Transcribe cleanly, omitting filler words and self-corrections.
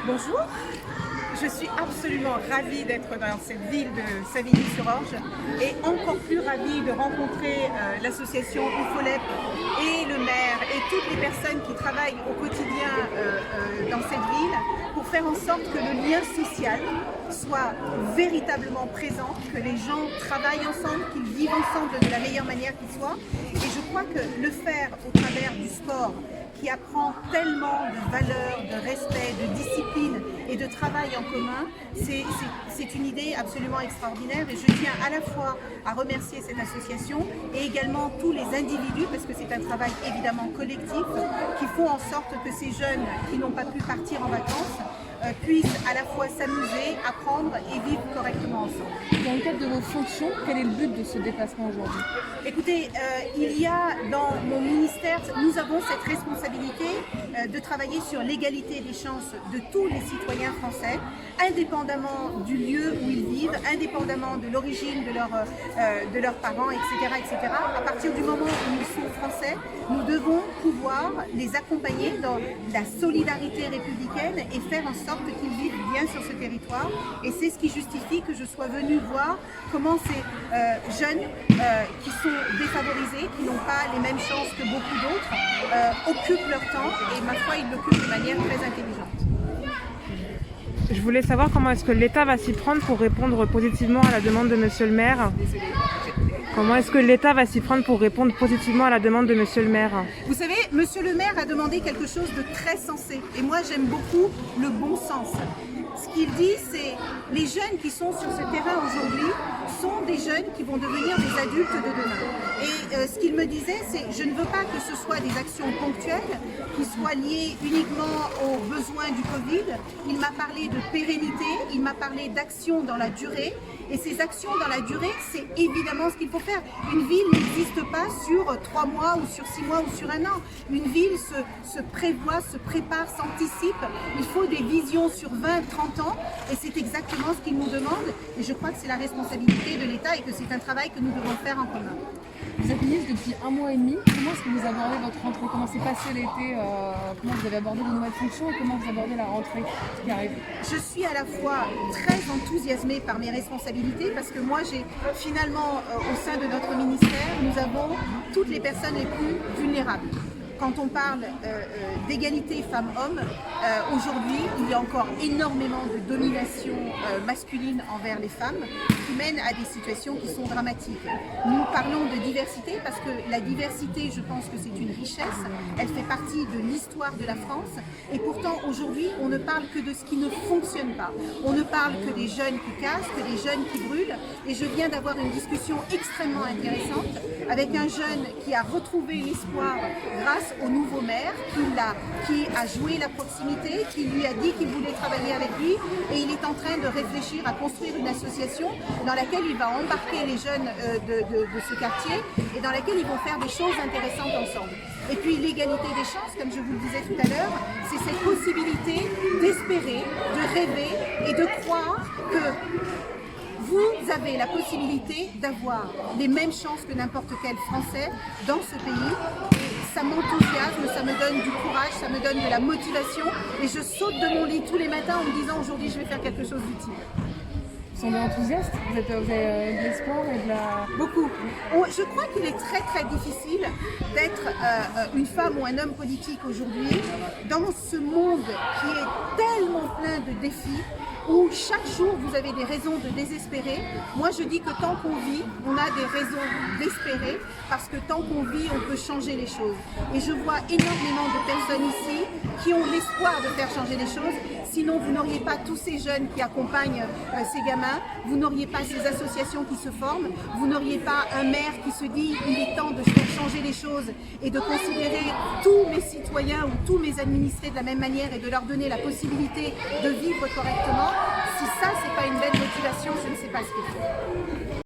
Bonjour, je suis absolument ravie d'être dans cette ville de Savigny-sur-Orge et encore plus ravie de rencontrer l'association UFOLEP et le maire et toutes les personnes qui travaillent au quotidien dans cette ville pour faire en sorte que le lien social soit véritablement présent, que les gens travaillent ensemble, qu'ils vivent ensemble de la meilleure manière qui soit. Et je crois que le faire au travers du sport, qui apprend tellement de valeurs, de respect, de discipline et de travail en commun, c'est une idée absolument extraordinaire et je tiens à la fois à remercier cette association et également tous les individus, parce que c'est un travail évidemment collectif, qui font en sorte que ces jeunes qui n'ont pas pu partir en vacances puissent à la fois s'amuser, apprendre et vivre correctement ensemble. Dans le cadre de vos fonctions, quel est le but de ce déplacement aujourd'hui? Écoutez, il y a dans mon ministère, nous avons cette responsabilité de travailler sur l'égalité des chances de tous les citoyens français, indépendamment du lieu où ils vivent, indépendamment de l'origine de leurs parents, etc., etc. À partir du moment où ils sont français, nous devons pouvoir les accompagner dans la solidarité républicaine et faire en sorte qu'ils vivent bien sur ce territoire. Et c'est ce qui justifie que je sois venue voir comment ces jeunes qui sont défavorisés, qui n'ont pas les mêmes chances que beaucoup d'autres, occupent leur temps et ma foi, ils l'occupent de manière très intelligente. Je voulais savoir comment est-ce que l'État va s'y prendre pour répondre positivement à la demande de Monsieur le maire. Comment est-ce que l'État va s'y prendre pour répondre positivement à la demande de Monsieur le maire? Vous savez, Monsieur le maire a demandé quelque chose de très sensé. Et moi, j'aime beaucoup le bon sens. Ce qu'il dit, c'est les jeunes qui sont sur ce terrain aujourd'hui sont des jeunes qui vont devenir des adultes de demain. Et ce qu'il me disait, c'est je ne veux pas que ce soit des actions ponctuelles qui soient liées uniquement aux besoins du Covid. Il m'a parlé de pérennité, il m'a parlé d'actions dans la durée. Et ces actions dans la durée, c'est évidemment ce qu'il faut faire. Une ville n'existe pas sur 3 mois ou sur 6 mois ou sur 1 an. Une ville se prévoit, se prépare, s'anticipe. Il faut des visions sur 20, 30 ans et c'est exactement ce qu'il nous demande. Et je crois que c'est la responsabilité de l'État et que c'est un travail que nous devons faire en commun. Vous êtes ministre depuis 1 mois et demi. Comment est-ce que vous abordez votre rentrée? Comment s'est passé l'été? Comment vous avez abordé vos nouvelles fonctions et comment vous abordez la rentrée qui arrive? Je suis à la fois très enthousiasmée par mes responsabilités parce que moi j'ai finalement au sein de notre ministère, nous avons toutes les personnes les plus vulnérables. Quand on parle d'égalité femmes-hommes, aujourd'hui, il y a encore énormément de domination masculine envers les femmes qui mènent à des situations qui sont dramatiques. Nous parlons de diversité parce que la diversité, je pense que c'est une richesse, elle fait partie de l'histoire de la France et pourtant aujourd'hui, on ne parle que de ce qui ne fonctionne pas. On ne parle que des jeunes qui cassent, que des jeunes qui brûlent et je viens d'avoir une discussion extrêmement intéressante avec un jeune qui a retrouvé l'espoir grâce au nouveau maire qui a joué la proximité, qui lui a dit qu'il voulait travailler avec lui et il est en train de réfléchir à construire une association dans laquelle il va embarquer les jeunes de ce quartier et dans laquelle ils vont faire des choses intéressantes ensemble. Et puis l'égalité des chances, comme je vous le disais tout à l'heure, c'est cette possibilité d'espérer, de rêver et de croire que vous avez la possibilité d'avoir les mêmes chances que n'importe quel Français dans ce pays. Et ça m'enthousiasme, ça me donne du courage, ça me donne de la motivation et je saute de mon lit tous les matins en me disant aujourd'hui je vais faire quelque chose d'utile. Vous semblez enthousiaste? Vous avez de l'espoir et de la... Beaucoup. Je crois qu'il est très très difficile d'être une femme ou un homme politique aujourd'hui dans ce monde qui est tellement plein de défis où chaque jour vous avez des raisons de désespérer. Moi je dis que tant qu'on vit, on a des raisons d'espérer parce que tant qu'on vit, on peut changer les choses. Et je vois énormément de personnes ici qui ont l'espoir de faire changer les choses. Sinon vous n'auriez pas tous ces jeunes qui accompagnent ces gamins, vous n'auriez pas ces associations qui se forment, vous n'auriez pas un maire qui se dit il est temps de faire changer les choses et de considérer tous mes citoyens ou tous mes administrés de la même manière et de leur donner la possibilité de vivre correctement. Si ça, c'est pas une belle motivation, je ne sais pas ce que c'est.